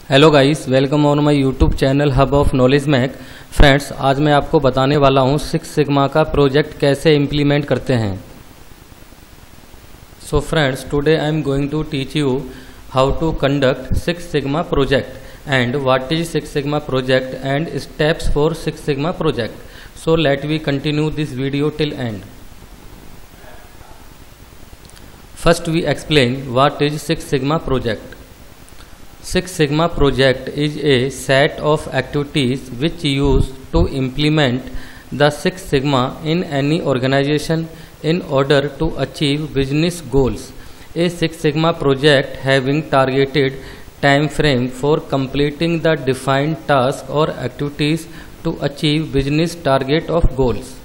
Hello guys, welcome on my YouTube channel hub of knowledge Mac. Friends, आज मैं आपको बताने वाला हूं सिक्स सिग्मा का प्रोजेक्ट कैसे इम्प्लीमेंट करते हैं। So friends, today I am going to teach you how to conduct six sigma project and what is six sigma project and steps for six sigma project. So let we continue this video till end. First we explain what is Six Sigma project. Six Sigma project is a set of activities which use to implement the Six Sigma in any organization in order to achieve business goals. A Six Sigma project having targeted time frame for completing the defined task or activities to achieve business target of goals.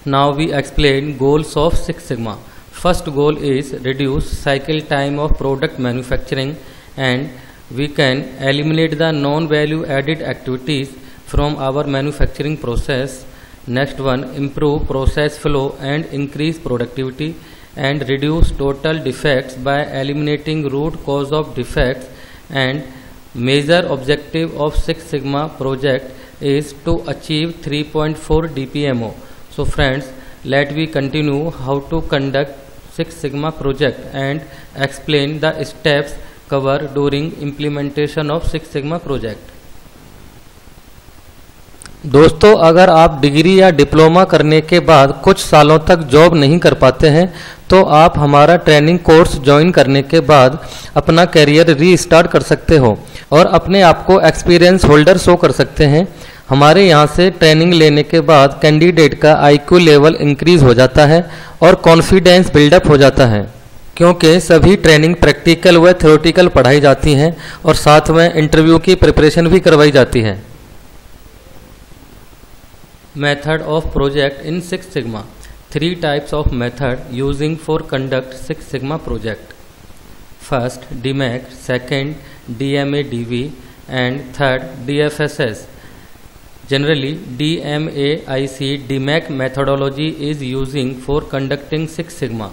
Now we explain goals of Six Sigma. First goal is reduce cycle time of product manufacturing, and we can eliminate the non-value added activities from our manufacturing process. Next one, improve process flow and increase productivity and reduce total defects by eliminating root cause of defects. And major objective of Six Sigma project is to achieve 3.4 DPMO. So friends, let we continue how to conduct Six Sigma project and explain the steps covered during implementation of Six Sigma project. दोस्तों, अगर आप degree या diploma करने के बाद कुछ सालों तक जॉब नहीं कर पाते हैं तो आप हमारा ट्रेनिंग कोर्स ज्वाइन करने के बाद अपना करियर रीस्टार्ट कर सकते हो और अपने आप को एक्सपीरियंस होल्डर शो कर सकते हैं। हमारे यहाँ से ट्रेनिंग लेने के बाद कैंडिडेट का IQ लेवल इंक्रीज हो जाता है और कॉन्फिडेंस बिल्डअप हो जाता है, क्योंकि सभी ट्रेनिंग प्रैक्टिकल व थ्योरेटिकल पढ़ाई जाती हैं और साथ में इंटरव्यू की प्रिपरेशन भी करवाई जाती है। Method of project in Six Sigma. Three types of method using for conduct Six Sigma project. First, DMAIC, second DMADV, and third DFSS. Generally, DMAIC DMAIC methodology is using for conducting Six Sigma.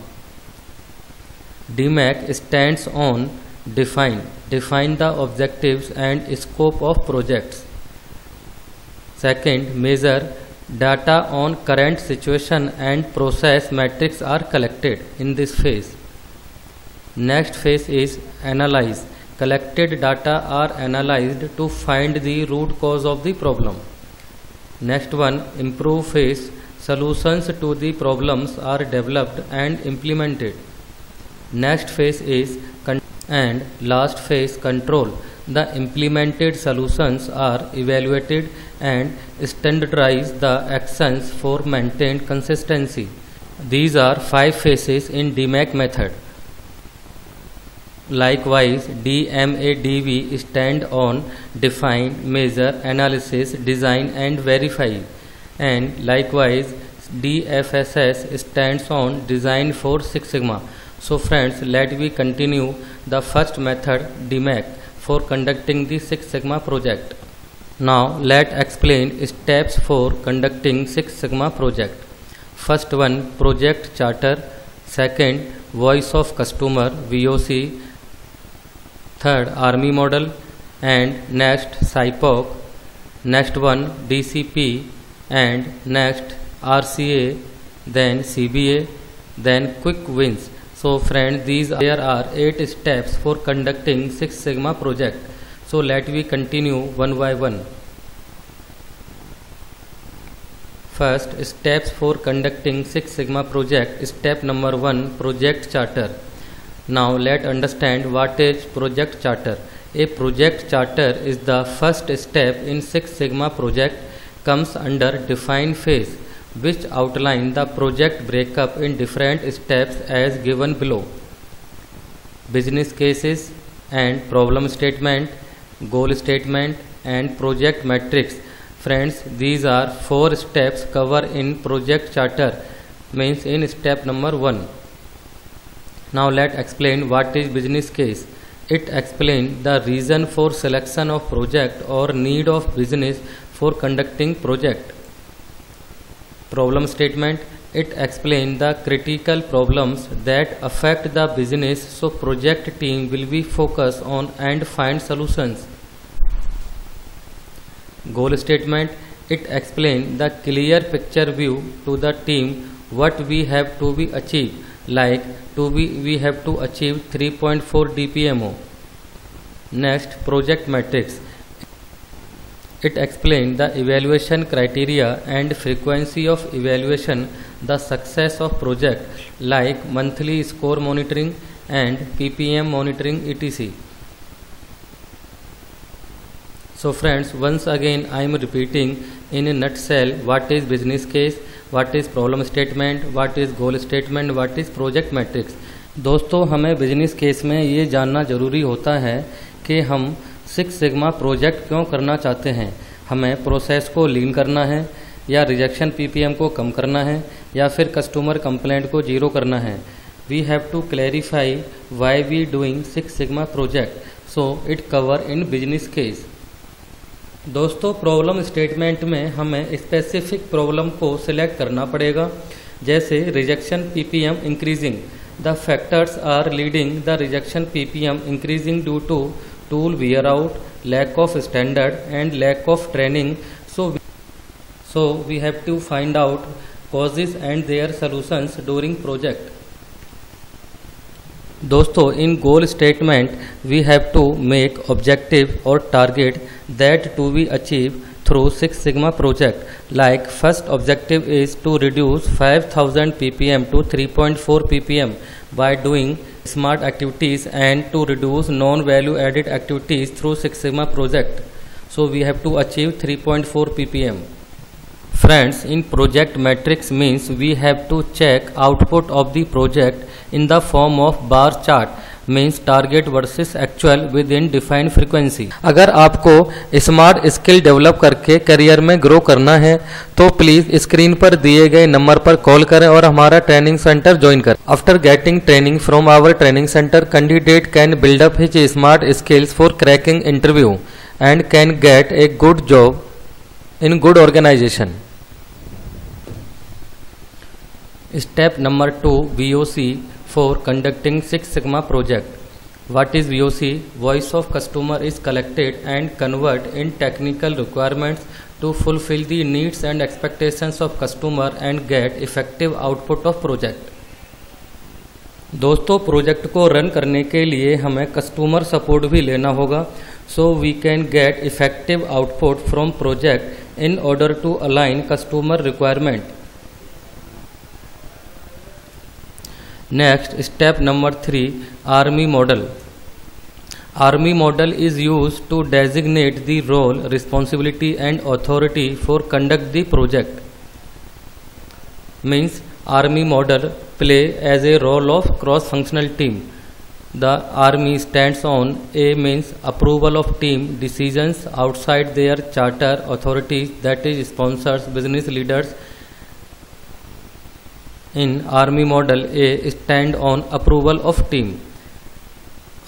DMAIC stands on define the objectives and scope of projects. Second, measure data on current situation and process metrics are collected in this phase. Next phase is analyze. Collected data are analyzed to find the root cause of the problem. Next one, improve phase. Solutions to the problems are developed and implemented. Next phase is and last phase, control. The implemented solutions are evaluated and standardize the actions for maintained consistency. These are 5 phases in DMAIC method. Likewise, DMADV stand on define, measure, analysis, design and verify. And likewise, DFSS stands on design for Six Sigma. So friends, let we continue the first method, DMAIC, for conducting the Six Sigma project. Now let's explain steps for conducting Six Sigma project. First one, project charter. Second, voice of customer, VOC. Third, army model. And next, SIPOC. Next one, DCP. And next, RCA. Then CBA. Then quick wins. So friends, there are 8 steps for conducting Six Sigma project. So let we continue one by one. First, steps for conducting Six Sigma project. Step number 1, project charter. Now let's understand what is project charter. A project charter is the first step in Six Sigma project, comes under define phase, which outline the project breakup in different steps as given below. Business cases and problem statement, goal statement and project metrics. Friends, these are 4 steps covered in project charter, means in step number 1. Now let's explain what is business case. It explains the reason for selection of project or need of business for conducting project. Problem statement It explains the critical problems that affect the business, so project team will be focused on and find solutions. Goal statement. It explains the clear picture view to the team what we have to be achieved, like we have to achieve 3.4 DPMO. Next, project metrics. It explains the evaluation criteria and frequency of evaluation, the success of project, like monthly score monitoring and PPM monitoring etc. So friends, once again I am repeating in a nutshell what is business case, what is problem statement, what is goal statement, what is project metrics. दोस्तों, हमें business case में ये जानना ज़रूरी होता है कि हम सिक्स सिग्मा प्रोजेक्ट क्यों करना चाहते हैं। हमें प्रोसेस को लीन करना है, या रिजेक्शन पीपीएम को कम करना है, या फिर कस्टमर कंप्लेंट को जीरो करना है। We have to clarify why we doing six sigma project, so it cover in business case. दोस्तों, प्रॉब्लम स्टेटमेंट में हमें स्पेसिफिक प्रॉब्लम को सिलेक्ट करना पड़ेगा, जैसे rejection PPM increasing. The factors are leading the rejection PPM increasing due to tool wear out, lack of standard and lack of training. So we have to find out causes and their solutions during project. दोस्तों, in goal statement we have to make objective or target that to be achieved through Six Sigma project. Like first objective is to reduce 5000 ppm to 3.4 ppm by doing smart activities and to reduce non-value added activities through Six Sigma project. So we have to achieve 3.4 ppm. Friends, in project metrics means we have to check output of the project in the form of bar chart, means target versus actual within defined frequency. अगर आपको smart skill develop करके career में grow करना है तो please screen पर दिए गए नंबर पर कॉल करें और हमारा ट्रेनिंग सेंटर ज्वाइन करें। After getting training from our training centre, candidate can build up his smart skills for cracking interview and can get a good job in good organization. Step number 2, VOC for conducting Six Sigma project. What is VOC? Voice of customer is collected and converted in technical requirements to fulfill the needs and expectations of customer and get effective output of project. दोस्तों, project को run करने के लिए हमें customer support भी लेना होगा, so we can get effective output from project in order to align customer requirement. Next, step number 3, army model. Army model is used to designate the role, responsibility and authority for conduct the project. Means Army model play as a role of cross-functional team. The Army stands on A means approval of team decisions outside their charter authorities, that is sponsors, business leaders. In Army model, A stand on approval of team.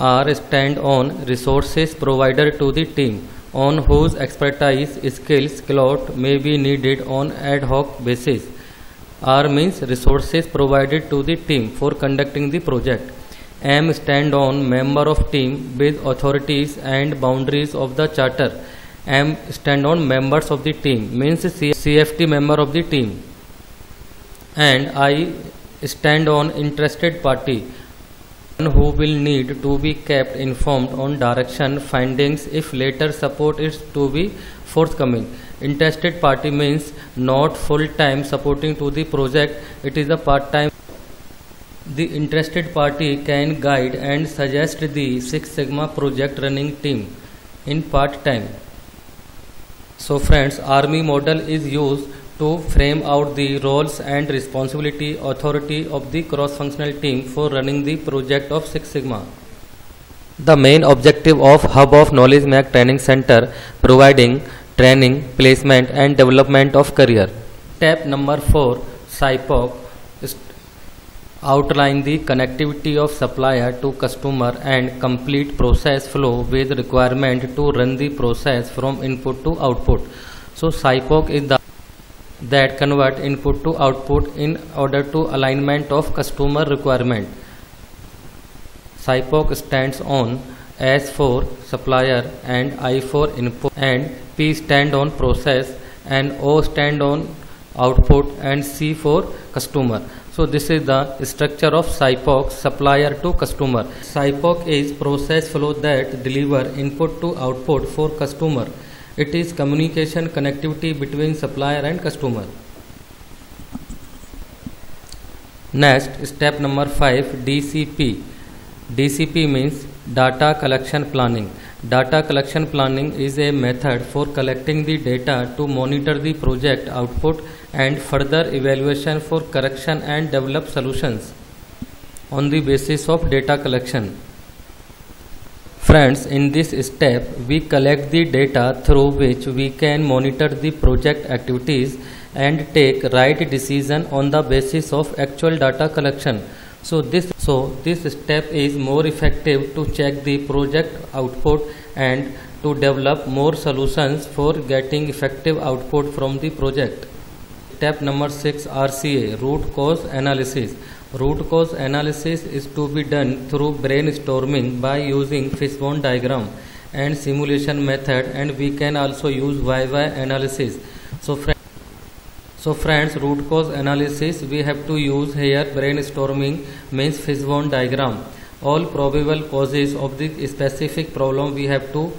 R stand on resources provided to the team on whose expertise, skills, clout may be needed on ad hoc basis. R means resources provided to the team for conducting the project. M stand on member of team with authorities and boundaries of the charter. M stand on members of the team means CFT member of the team. And I stand on interested party, who will need to be kept informed on direction findings if later support is to be forthcoming. Interested party means not full-time supporting to the project, it is a part-time. The interested party can guide and suggest the Six Sigma project running team in part-time. So friends, Army model is used to frame out the roles and responsibility authority of the cross-functional team for running the project of Six Sigma. The main objective of Hub of Knowledge Mac Training Center providing training, placement and development of career. Step number 4, SIPOC outline the connectivity of supplier to customer and complete process flow with requirement to run the process from input to output. So SIPOC is that convert input to output in order to alignment of customer requirement. SIPOC stands on S for supplier and I for input, and P stand on process, and O stand on output, and C for customer. So this is the structure of SIPOC, supplier to customer. SIPOC is process flow that deliver input to output for customer. It is communication connectivity between supplier and customer. Next, step number 5, DCP. DCP means data collection planning. Data collection planning is a method for collecting the data to monitor the project output and further evaluation for correction and develop solutions on the basis of data collection. Friends, in this step, we collect the data through which we can monitor the project activities and take right decision on the basis of actual data collection. So this step is more effective to check the project output and to develop more solutions for getting effective output from the project. Step number 6, RCA, root cause analysis. Root cause analysis is to be done through brainstorming by using fishbone diagram and simulation method, and we can also use YY analysis. So friends, root cause analysis we have to use here. Brainstorming means fishbone diagram. All probable causes of the specific problem we have to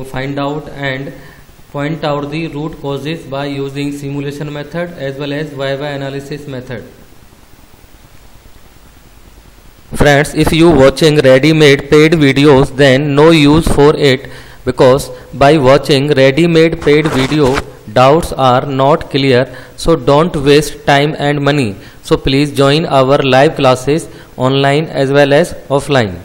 find out and point out the root causes by using simulation method as well as YY analysis method. Friends, if you watching ready-made paid videos, then no use for it, because by watching ready-made paid video, doubts are not clear, so don't waste time and money. So please join our live classes online as well as offline.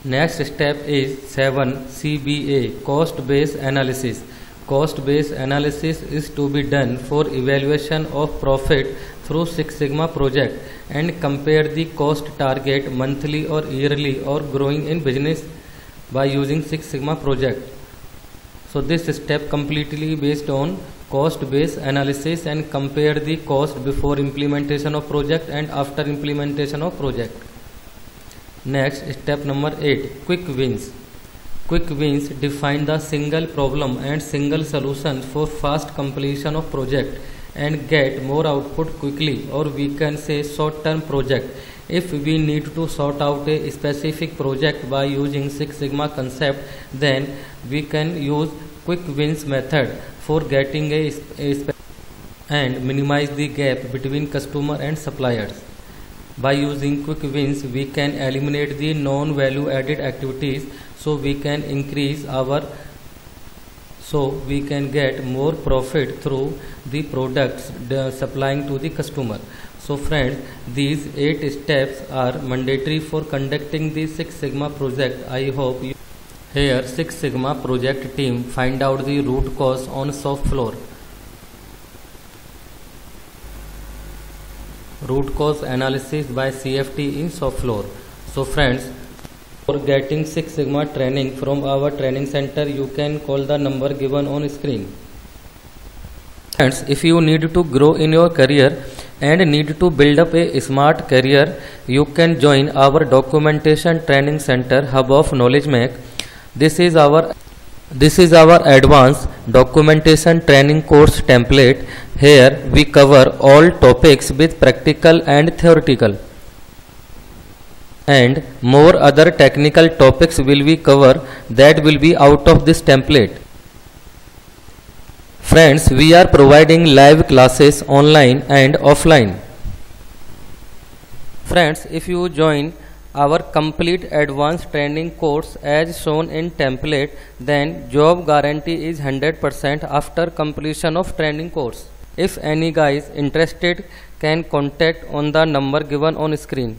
Next step is 7, CBA, cost-based analysis. Cost-based analysis is to be done for evaluation of profit through Six Sigma project and compare the cost target monthly or yearly or growing in business by using Six Sigma project. So this step completely based on cost-based analysis and compare the cost before implementation of project and after implementation of project. Next, step number 8, quick wins. Quick wins define the single problem and single solution for fast completion of project and get more output quickly, or we can say short-term project. If we need to sort out a specific project by using Six Sigma concept, then we can use quick wins method for getting and minimize the gap between customer and suppliers. By using quick wins, we can eliminate the non-value added activities, so we can get more profit through the products supplying to the customer. So friends, these 8 steps are mandatory for conducting the Six Sigma project. I hope you here Six Sigma project team find out the root cause on shop floor. Root cause analysis by CFT in shop floor. So friends, for getting Six Sigma training from our training center, you can call the number given on screen. Friends, if you need to grow in your career and need to build up a smart career, you can join our documentation training center, Hub of Knowledge Make. This is our advanced documentation training course template. Here we cover all topics with practical and theoretical, and more other technical topics will be covered that will be out of this template. Friends, we are providing live classes online and offline. Friends, if you join our complete advanced training course as shown in template, then job guarantee is 100% after completion of training course. If any guys interested, can contact on the number given on screen.